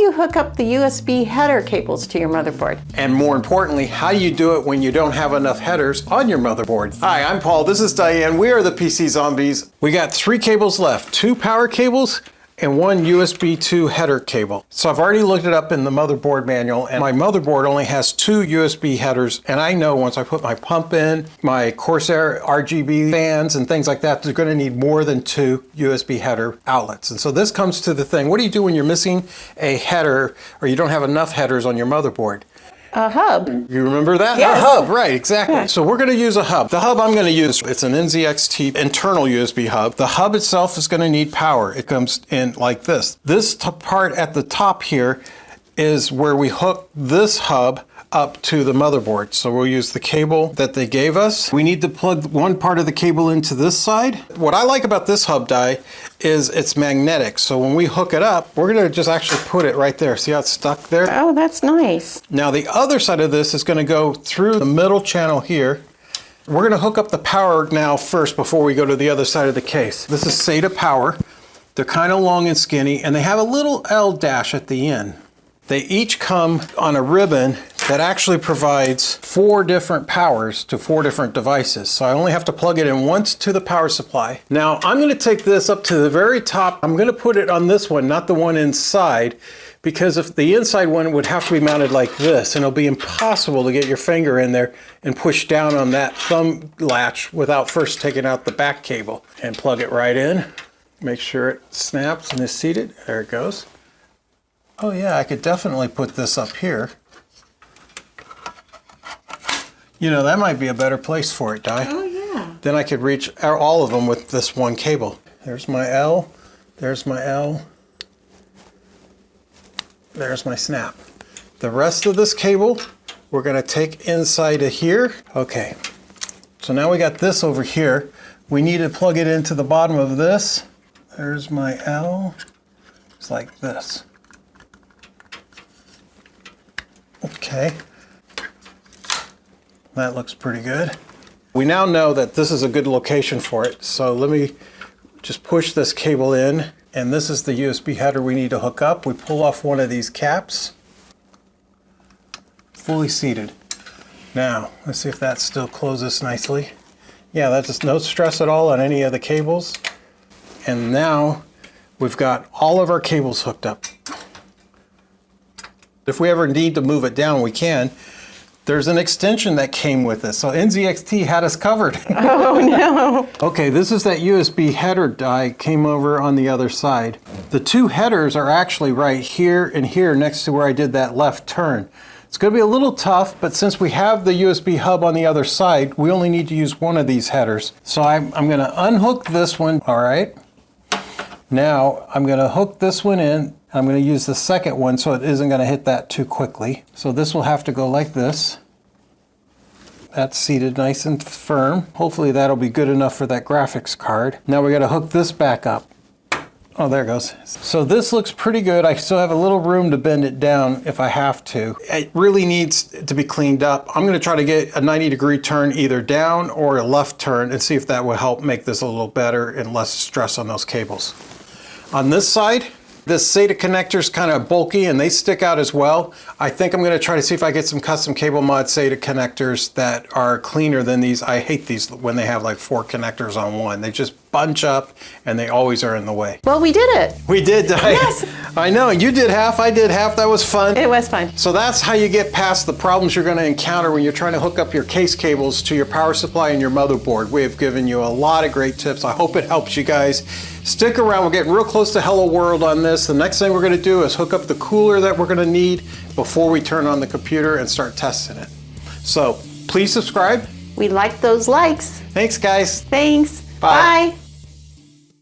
you hook up the USB header cables to your motherboard? And more importantly, how do you do it when you don't have enough headers on your motherboard? Hi, I'm Paul, this is Diane, we are the PC Zombies. We got 3 cables left, 2 power cables and 1 USB 2 header cable. So I've already looked it up in the motherboard manual, and my motherboard only has 2 USB headers, and I know once I put my pump in, my Corsair RGB fans and things like that, they're going to need more than 2 USB header outlets. And so this comes to the thing, what do you do when you're missing a header or you don't have enough headers on your motherboard? A hub. You remember that? Yes. A hub, right, exactly. Yeah. So we're going to use a hub. The hub I'm going to use, it's an NZXT internal USB hub. The hub itself is going to need power. It comes in like this. This part at the top here is where we hook this hub up to the motherboard. So we'll use the cable that they gave us. We need to plug one part of the cable into this side. What I like about this hub die is it's magnetic. So when we hook it up, we're gonna just actually put it right there. See how it's stuck there? Oh, that's nice. Now the other side of this is gonna go through the middle channel here. We're gonna hook up the power now first before we go to the other side of the case. This is SATA power. They're kind of long and skinny, and they have a little L dash at the end. They each come on a ribbon that actually provides 4 different powers to 4 different devices. So I only have to plug it in once to the power supply. Now I'm going to take this up to the very top. I'm going to put it on this one, not the one inside, because if the inside one would have to be mounted like this, and it'll be impossible to get your finger in there and push down on that thumb latch without first taking out the back cable and plug it right in. Make sure it snaps and is seated. There it goes. Oh yeah, I could definitely put this up here. You know, that might be a better place for it, Di. Oh yeah. Then I could reach all of them with this one cable. There's my L, there's my L, there's my snap. The rest of this cable, we're gonna take inside of here. Okay, so now we got this over here. We need to plug it into the bottom of this. There's my L, it's like this. Okay, that looks pretty good. We now know that this is a good location for it, so let me just push this cable in, and this is the USB header we need to hook up. We pull off one of these caps, fully seated. Now, let's see if that still closes nicely. Yeah, that's just no stress at all on any of the cables. And now we've got all of our cables hooked up. If we ever need to move it down, we can. There's an extension that came with this, so NZXT had us covered. Oh no. Okay, this is that USB header die came over on the other side. The 2 headers are actually right here and here next to where I did that left turn. It's going to be a little tough, but since we have the USB hub on the other side, we only need to use one of these headers. So I'm going to unhook this one, all right? Now I'm going to hook this one in. I'm going to use the second one so it isn't going to hit that too quickly. So this will have to go like this. That's seated nice and firm. Hopefully that'll be good enough for that graphics card. Now we got to hook this back up. Oh, there it goes. So this looks pretty good. I still have a little room to bend it down if I have to. It really needs to be cleaned up. I'm going to try to get a 90-degree turn either down or a left turn and see if that will help make this a little better and less stress on those cables. On this side, this SATA connector is kind of bulky and they stick out as well. I think I'm going to try to see if I get some custom cable mod SATA connectors that are cleaner than these. I hate these when they have like 4 connectors on one. They just bunch up and they always are in the way. Well, we did it. We did, Di. Yes. I know, you did half, I did half. That was fun. It was fun. So that's how you get past the problems you're going to encounter when you're trying to hook up your case cables to your power supply and your motherboard. We have given you a lot of great tips. I hope it helps you guys. Stick around, we're getting real close to Hello World on this. The next thing we're going to do is hook up the cooler that we're going to need before we turn on the computer and start testing it. So please subscribe. We like those likes. Thanks, guys. Thanks. Bye. Bye.